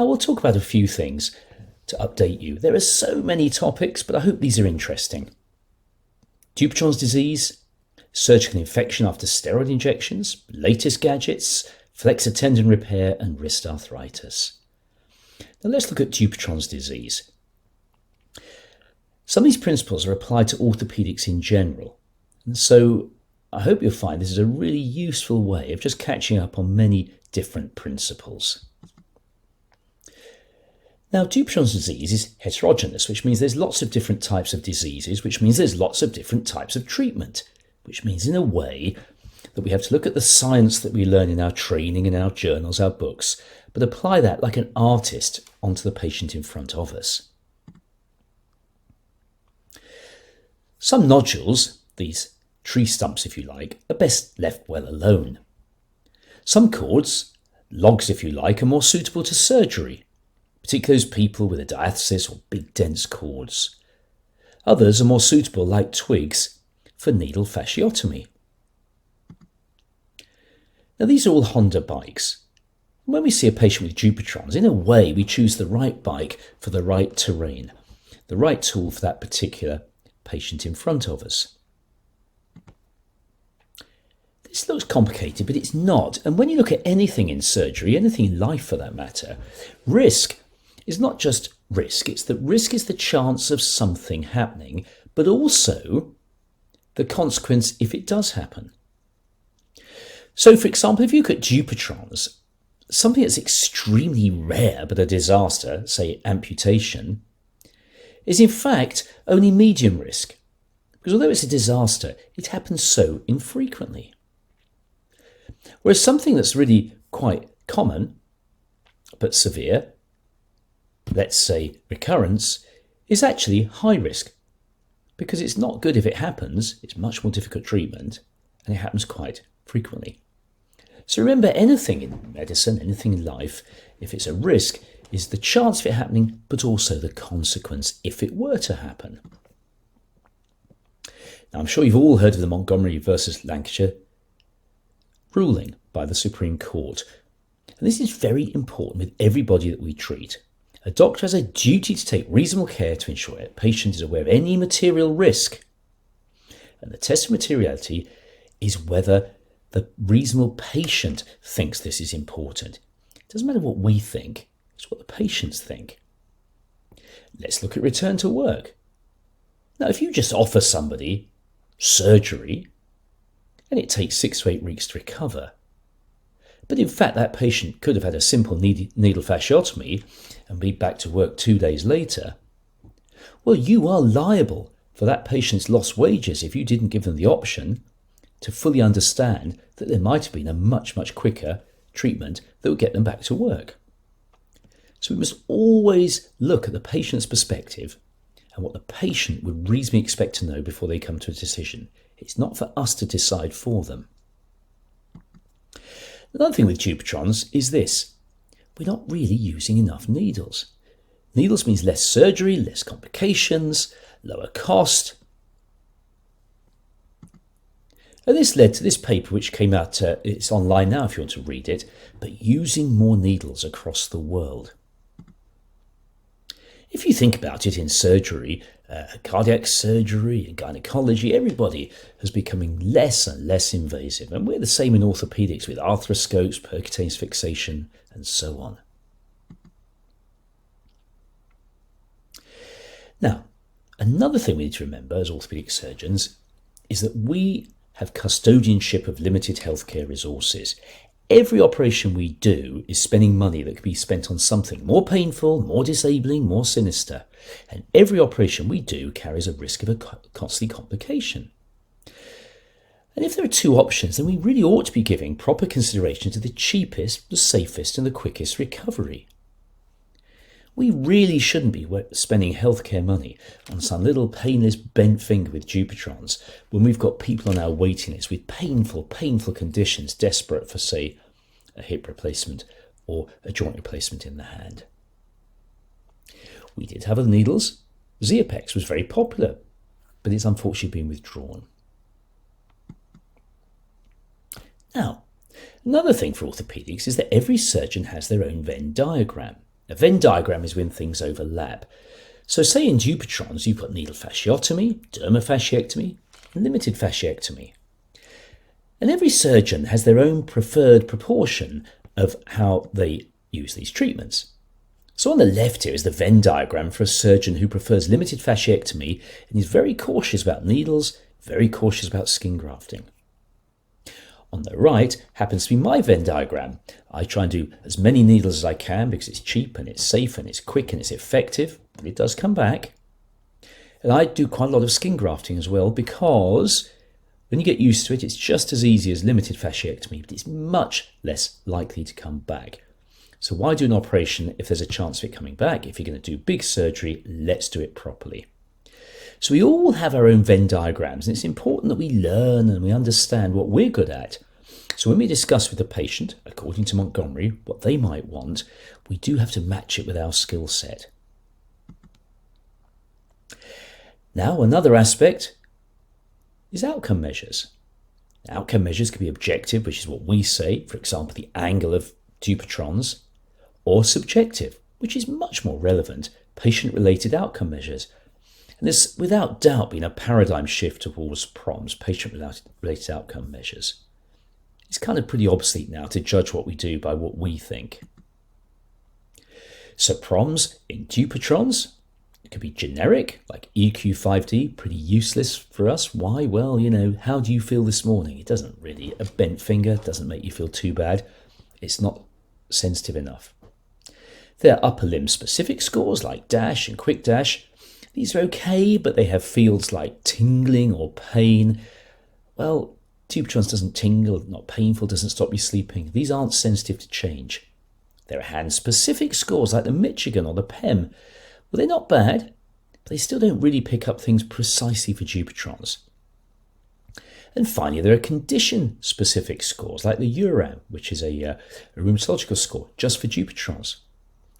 we'll talk about a few things to update you. There are so many topics, but I hope these are interesting. Dupuytren's disease, surgical infection after steroid injections, latest gadgets, flexor tendon repair and wrist arthritis. Now let's look at Dupuytren's disease. Some of these principles are applied to orthopaedics in general, and so I hope you'll find this is a really useful way of just catching up on many different principles. Now, Dupuytren's disease is heterogeneous, which means there's lots of different types of diseases, which means there's lots of different types of treatment, which means in a way that we have to look at the science that we learn in our training, in our journals, our books, but apply that like an artist onto the patient in front of us. Some nodules, these tree stumps if you like, are best left well alone. Some cords, logs if you like, are more suitable to surgery, particularly those people with a diathesis or big dense cords. Others are more suitable, like twigs, for needle fasciotomy. Now these are all Honda bikes. When we see a patient with Dupuytren's, in a way we choose the right bike for the right terrain, the right tool for that particular patient in front of us. This looks complicated, but it's not. And when you look at anything in surgery, anything in life for that matter, risk is not just risk. It's that risk is the chance of something happening, but also the consequence if it does happen. So, for example, if you look at Dupuytren's, something that's extremely rare but a disaster, say amputation, is in fact only medium risk. Because although it's a disaster, it happens so infrequently. Whereas something that's really quite common but severe, let's say recurrence, is actually high risk. Because it's not good if it happens, it's much more difficult treatment, and it happens quite frequently. So remember, anything in medicine, anything in life, if it's a risk, is the chance of it happening, but also the consequence if it were to happen. Now, I'm sure you've all heard of the Montgomery versus Lancashire ruling by the Supreme Court. And this is very important with everybody that we treat. A doctor has a duty to take reasonable care to ensure a patient is aware of any material risk. And the test of materiality is whether the reasonable patient thinks this is important. It doesn't matter what we think, it's what the patients think. Let's look at return to work. Now, if you just offer somebody surgery and it takes 6 to 8 weeks to recover, but in fact that patient could have had a simple needle fasciotomy and be back to work 2 days later, well, you are liable for that patient's lost wages if you didn't give them the option to fully understand that there might have been a much, much quicker treatment that would get them back to work. So we must always look at the patient's perspective and what the patient would reasonably expect to know before they come to a decision. It's not for us to decide for them. Another thing with Dupuytren's is this. We're not really using enough needles. Needles means less surgery, less complications, lower cost. And this led to this paper which came out, it's online now if you want to read it, but using more needles across the world. If you think about it, in surgery, cardiac surgery and gynecology, everybody is becoming less and less invasive. And we're the same in orthopaedics with arthroscopes, percutaneous fixation, and so on. Now, another thing we need to remember as orthopaedic surgeons is that we have custodianship of limited healthcare resources. Every operation we do is spending money that could be spent on something more painful, more disabling, more sinister. And every operation we do carries a risk of a costly complication. And if there are two options, then we really ought to be giving proper consideration to the cheapest, the safest and the quickest recovery. We really shouldn't be spending healthcare money on some little painless bent finger with Dupuytren's when we've got people on our waiting list with painful conditions, desperate for, say, a hip replacement or a joint replacement in the hand. We did have the needles. Zeopex was very popular, but it's unfortunately been withdrawn. Now, another thing for orthopaedics is that every surgeon has their own Venn diagram. A Venn diagram is when things overlap. So say in Dupuytren's you've got needle fasciotomy, dermofasciectomy, and limited fasciectomy. And every surgeon has their own preferred proportion of how they use these treatments. So on the left here is the Venn diagram for a surgeon who prefers limited fasciectomy and is very cautious about needles, very cautious about skin grafting. On the right happens to be my Venn diagram. I try and do as many needles as I can because it's cheap and it's safe and it's quick and it's effective, but it does come back. And I do quite a lot of skin grafting as well because when you get used to it, it's just as easy as limited fasciectomy, but it's much less likely to come back. So why do an operation if there's a chance of it coming back? If you're going to do big surgery, let's do it properly. So we all have our own Venn diagrams, and it's important that we learn and we understand what we're good at. So when we discuss with the patient, according to Montgomery, what they might want, we do have to match it with our skill set. Now, another aspect is outcome measures. Outcome measures can be objective, which is what we say, for example, the angle of Dupuytren's, or subjective, which is much more relevant, patient-related outcome measures. And there's without doubt been a paradigm shift towards PROMs, patient-related outcome measures. It's kind of pretty obsolete now to judge what we do by what we think. So PROMs in Dupuytren's, it could be generic, like EQ5D, pretty useless for us. Why? Well, how do you feel this morning? It doesn't really, a bent finger doesn't make you feel too bad. It's not sensitive enough. There are upper limb specific scores like DASH and Quick Dash. These are okay, but they have fields like tingling or pain. Well, Dupuytren's doesn't tingle, not painful, doesn't stop you sleeping. These aren't sensitive to change. There are hand-specific scores like the Michigan or the PEM. Well, they're not bad, but they still don't really pick up things precisely for Dupuytren's. And finally, there are condition-specific scores like the URAM, which is a rheumatological score just for Dupuytren's,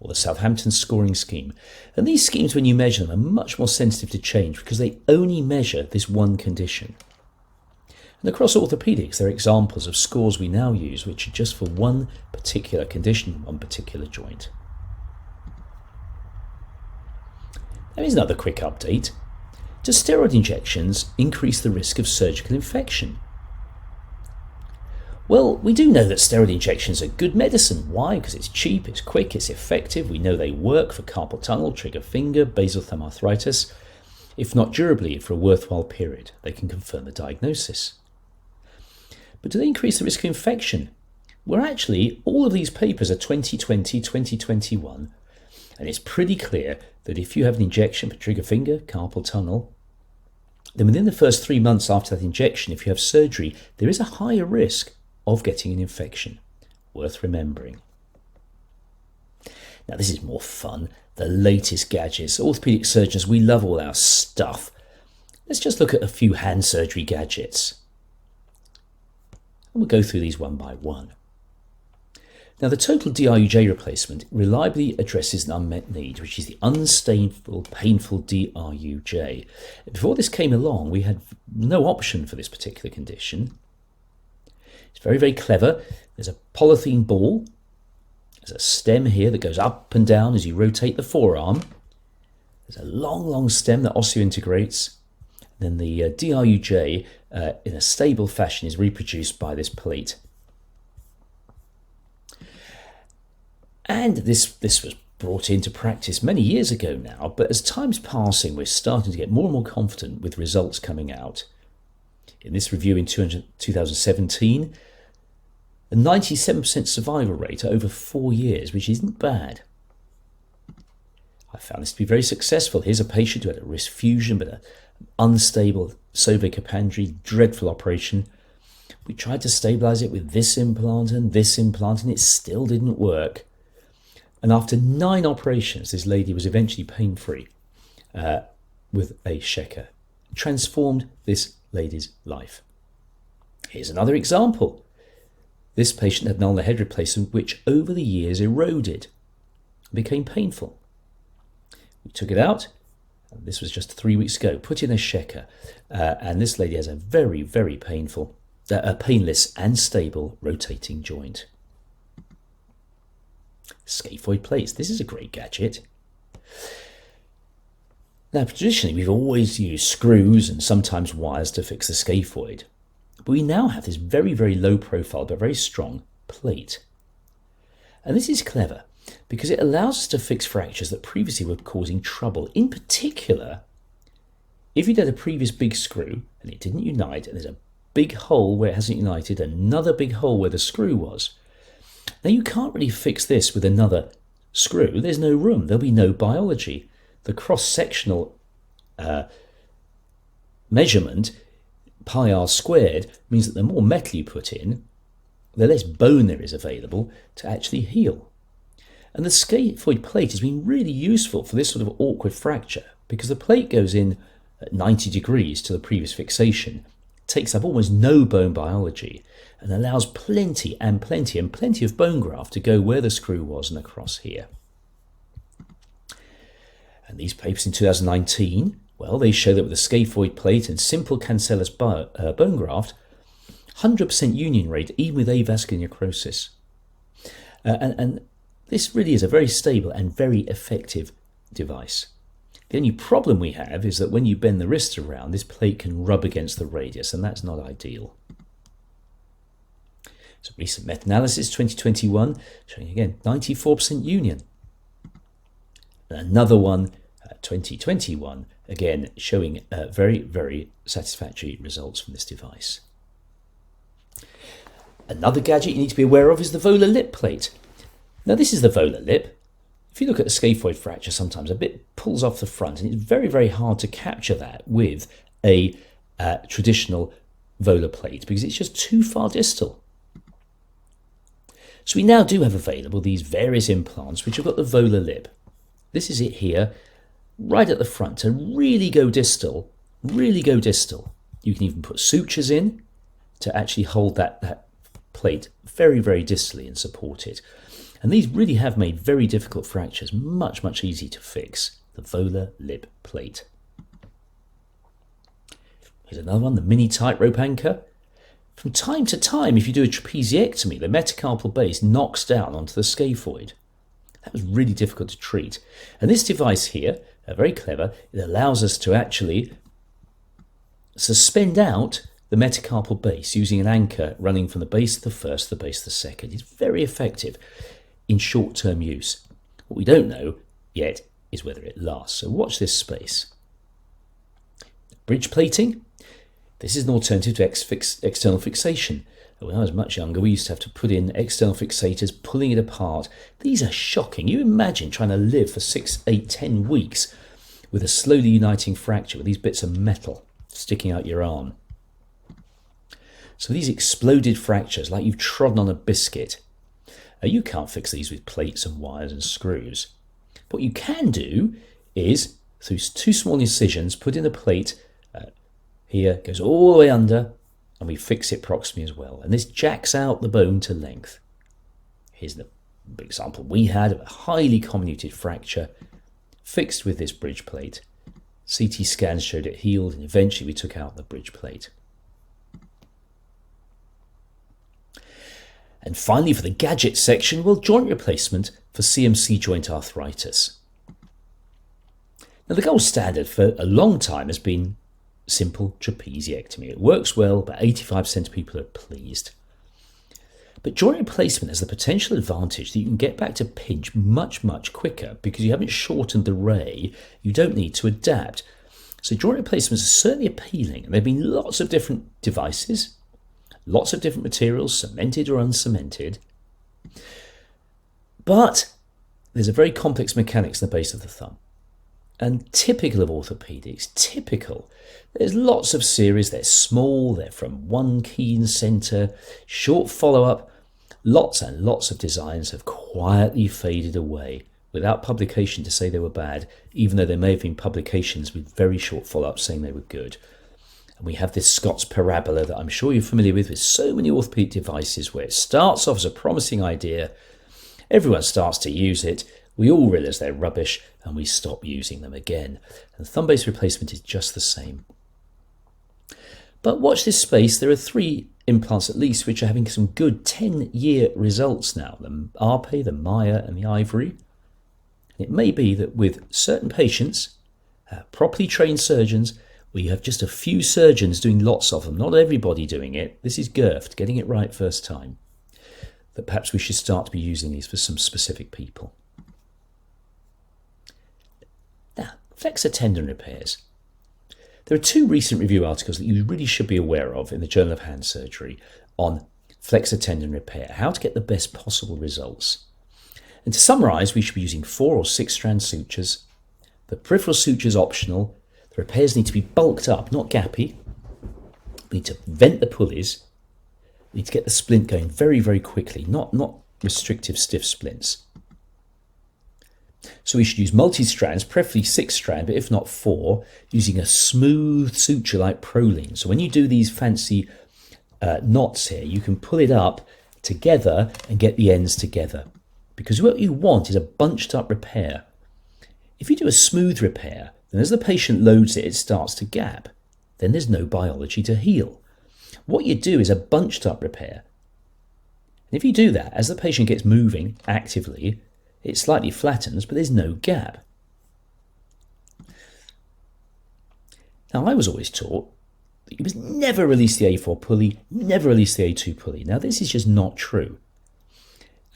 or the Southampton scoring scheme. And these schemes, when you measure them, are much more sensitive to change because they only measure this one condition. And across orthopedics, there are examples of scores we now use which are just for one particular condition, one particular joint. There is another quick update. Do steroid injections increase the risk of surgical infection? Well, we do know that steroid injections are good medicine. Why? Because it's cheap, it's quick, it's effective. We know they work for carpal tunnel, trigger finger, basal thumb arthritis. If not durably, for a worthwhile period, they can confirm the diagnosis. But do they increase the risk of infection? Well, actually, all of these papers are 2020, 2021, and it's pretty clear that if you have an injection for trigger finger, carpal tunnel, then within the first 3 months after that injection, if you have surgery, there is a higher risk of getting an infection. Worth remembering. Now, this is more fun. The latest gadgets. Orthopedic surgeons, we love all our stuff. Let's just look at a few hand surgery gadgets. And we'll go through these one by one. Now, the total DRUJ replacement reliably addresses an unmet need, which is the unstable, painful DRUJ. Before this came along, we had no option for this particular condition. It's very, very clever. There's a polythene ball. There's a stem here that goes up and down as you rotate the forearm. There's a long, long stem that osseointegrates. Then the DRUJ, in a stable fashion, is reproduced by this plate. And this was brought into practice many years ago now, but as time's passing, we're starting to get more and more confident with results coming out. In this review in 2017, a 97% survival rate over 4 years, which isn't bad. I found this to be very successful. Here's a patient who had a wrist fusion, but an unstable cervicapandry, dreadful operation. We tried to stabilize it with this implant, and it still didn't work. And after 9 operations, this lady was eventually pain-free with a Shecker. Transformed this lady's life. Here's another example. This patient had an ulnar head replacement which over the years eroded and became painful. We took it out, and this was just 3 weeks ago, put in a Shecker, and this lady has a very, very painless and stable rotating joint. Scaphoid plates. This is a great gadget. Now, traditionally, we've always used screws and sometimes wires to fix the scaphoid. But we now have this very, very low profile but very strong plate. And this is clever because it allows us to fix fractures that previously were causing trouble. In particular, if you'd had a previous big screw and it didn't unite, and there's a big hole where it hasn't united, another big hole where the screw was. Now, you can't really fix this with another screw. There's no room. There'll be no biology. The cross-sectional measurement, pi r squared, means that the more metal you put in, the less bone there is available to actually heal. And the scaphoid plate has been really useful for this sort of awkward fracture because the plate goes in at 90 degrees to the previous fixation, takes up almost no bone biology, and allows plenty of bone graft to go where the screw was and across here. And these papers in 2019, well, they show that with a scaphoid plate and simple cancellous bone graft, 100% union rate, even with avascular necrosis. And this really is a very stable and very effective device. The only problem we have is that when you bend the wrist around, this plate can rub against the radius, and that's not ideal. So recent meta-analysis 2021 showing again 94% union. And another one 2021 again showing very, very satisfactory results from this device. Another gadget you need to be aware of is the volar lip plate. Now this is the volar lip. If you look at a scaphoid fracture, sometimes a bit pulls off the front, and it's very, very hard to capture that with a traditional volar plate because it's just too far distal. So we now do have available these various implants which have got the volar lip. This is it here, right at the front, to really go distal, really go distal. You can even put sutures in to actually hold that plate very, very distally and support it. And these really have made very difficult fractures much, much easier to fix. The volar lip plate. Here's another one, the mini tightrope anchor. From time to time, if you do a trapeziectomy, the metacarpal base knocks down onto the scaphoid. That was really difficult to treat. And this device here, very clever, it allows us to actually suspend out the metacarpal base using an anchor running from the base of the first to the base of the second. It's very effective in short-term use. What we don't know yet is whether it lasts. So watch this space. Bridge plating. This is an alternative to external fixation. When I was much younger, we used to have to put in external fixators, pulling it apart. These are shocking. You imagine trying to live for 6, 8, 10 weeks with a slowly uniting fracture with these bits of metal sticking out your arm. So these exploded fractures, like you've trodden on a biscuit, you can't fix these with plates and wires and screws. What you can do is, through 2 small incisions, put in a plate here, goes all the way under, and we fix it proximally as well. And this jacks out the bone to length. Here's the example we had of a highly comminuted fracture fixed with this bridge plate. CT scans showed it healed, and eventually we took out the bridge plate. And finally, for the gadget section, well, joint replacement for CMC joint arthritis. Now, the gold standard for a long time has been simple trapeziectomy. It works well, but 85% of people are pleased. But joint replacement has the potential advantage that you can get back to pinch much, much quicker because you haven't shortened the ray. You don't need to adapt. So joint replacements are certainly appealing. And there have been lots of different devices, lots of different materials, cemented or uncemented. But there's a very complex mechanics in the base of the thumb. And typical of orthopedics, there's lots of series, they're small, they're from one keen centre, short follow-up, lots and lots of designs have quietly faded away without publication to say they were bad, even though there may have been publications with very short follow-up saying they were good. And we have this Scott's parabola that I'm sure you're familiar with so many orthopedic devices where it starts off as a promising idea, everyone starts to use it, we all realise they're rubbish and we stop using them again. And thumb-based replacement is just the same. But watch this space, there are 3 implants at least which are having some good 10-year results now, the Arpe, the Maya and the Ivory. It may be that with certain patients, properly trained surgeons, where you have just a few surgeons doing lots of them, not everybody doing it, this is GERFT, getting it right first time, that perhaps we should start to be using these for some specific people. Now, flexor tendon repairs. There are 2 recent review articles that you really should be aware of in the Journal of Hand Surgery on flexor tendon repair, how to get the best possible results. And to summarise, we should be using 4 or 6 strand sutures. The peripheral suture is optional. The repairs need to be bulked up, not gappy. We need to vent the pulleys. We need to get the splint going very, very quickly, not restrictive stiff splints. So we should use multi-strands, preferably 6 strand, but if not 4, using a smooth suture like Prolene. So when you do these fancy knots here, you can pull it up together and get the ends together. Because what you want is a bunched up repair. If you do a smooth repair, then as the patient loads it, it starts to gap. Then there's no biology to heal. What you do is a bunched up repair. And if you do that, as the patient gets moving actively, it slightly flattens, but there's no gap. Now, I was always taught that you must never release the A4 pulley, never release the A2 pulley. Now, this is just not true.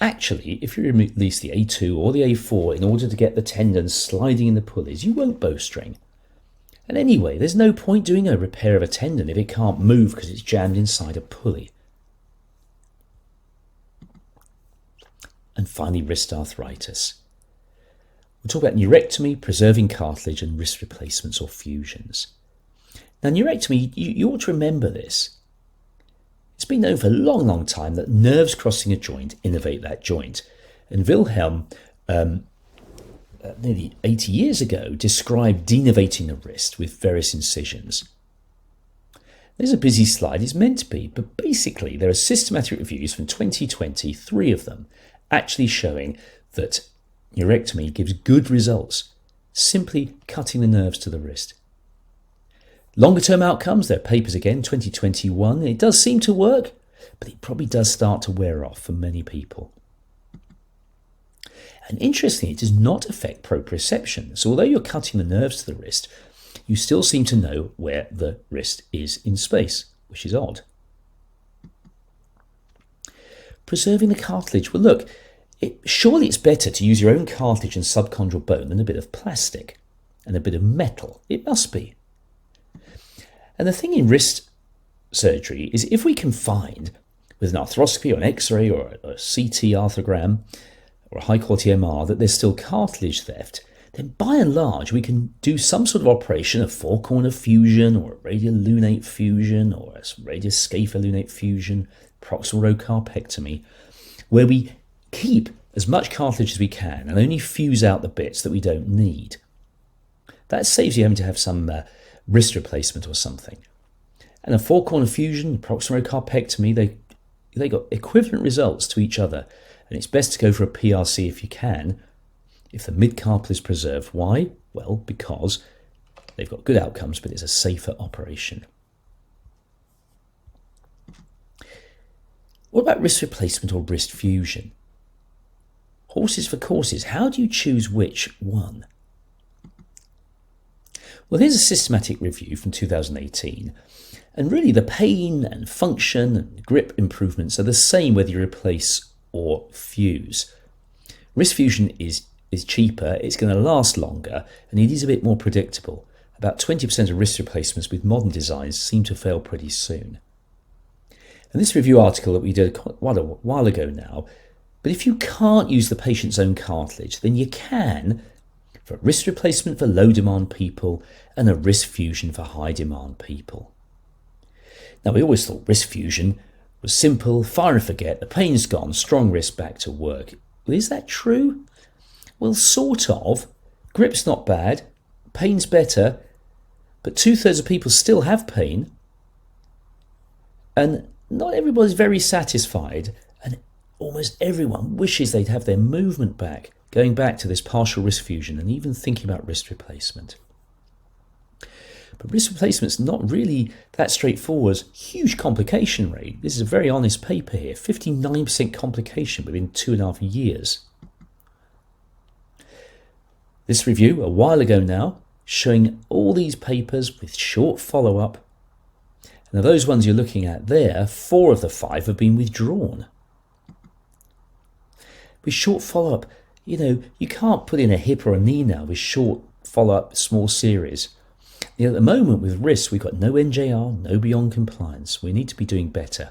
Actually, if you release the A2 or the A4 in order to get the tendons sliding in the pulleys, you won't bowstring. And anyway, there's no point doing a repair of a tendon if it can't move because it's jammed inside a pulley. And finally, wrist arthritis. We'll talk about neurectomy, preserving cartilage, and wrist replacements or fusions. Now, neurectomy, you ought to remember this. It's been known for a long, long time that nerves crossing a joint innervate that joint. And Wilhelm, nearly 80 years ago, described denervating the wrist with various incisions. There's a busy slide, it's meant to be, but basically there are systematic reviews from 2020, 3 of them, actually showing that neurectomy gives good results, simply cutting the nerves to the wrist. Longer term outcomes, there are papers again, 2021, it does seem to work, but it probably does start to wear off for many people. And interestingly, it does not affect proprioception. So although you're cutting the nerves to the wrist, you still seem to know where the wrist is in space, which is odd. Preserving the cartilage. Well, look, surely it's better to use your own cartilage and subchondral bone than a bit of plastic and a bit of metal. It must be. And the thing in wrist surgery is if we can find, with an arthroscopy or an X-ray or a CT arthrogram or a high-quality MR, that there's still cartilage theft, then by and large we can do some sort of operation, a four-corner fusion or a radial lunate fusion or a radius scapha lunate fusion, proximal row carpectomy, where we keep as much cartilage as we can and only fuse out the bits that we don't need. That saves you having to have some wrist replacement or something. And a four-corner fusion, proximal row carpectomy, they got equivalent results to each other, and it's best to go for a PRC if you can, if the mid-carpal is preserved. Why? Well, because they've got good outcomes, but it's a safer operation. What about wrist replacement or wrist fusion? Horses for courses. How do you choose which one? Well, here's a systematic review from 2018. And really the pain and function and grip improvements are the same whether you replace or fuse. Wrist fusion is cheaper, it's going to last longer, and it is a bit more predictable. About 20% of wrist replacements with modern designs seem to fail pretty soon. And this review article that we did quite a while ago now, but if you can't use the patient's own cartilage, then you can for a wrist replacement for low demand people and a wrist fusion for high demand people. Now, we always thought wrist fusion was simple, fire and forget, the pain's gone, strong wrist back to work. Well, is that true? Well, sort of. Grip's not bad, pain's better, but 2/3 of people still have pain, and not everybody's very satisfied, and almost everyone wishes they'd have their movement back, going back to this partial wrist fusion and even thinking about wrist replacement. But wrist replacement's not really that straightforward. Huge complication rate. This is a very honest paper here. 59% complication within 2.5 years. This review, a while ago now, showing all these papers with short follow-up. Now those ones you're looking at there, 4 of the 5 have been withdrawn. With short follow-up, you can't put in a hip or a knee now with short follow-up, small series. At the moment with wrists, we've got no NJR, no beyond compliance. We need to be doing better.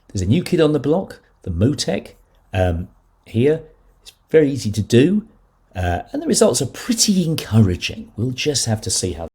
There's a new kid on the block, the Motec. Here, it's very easy to do. And the results are pretty encouraging. We'll just have to see how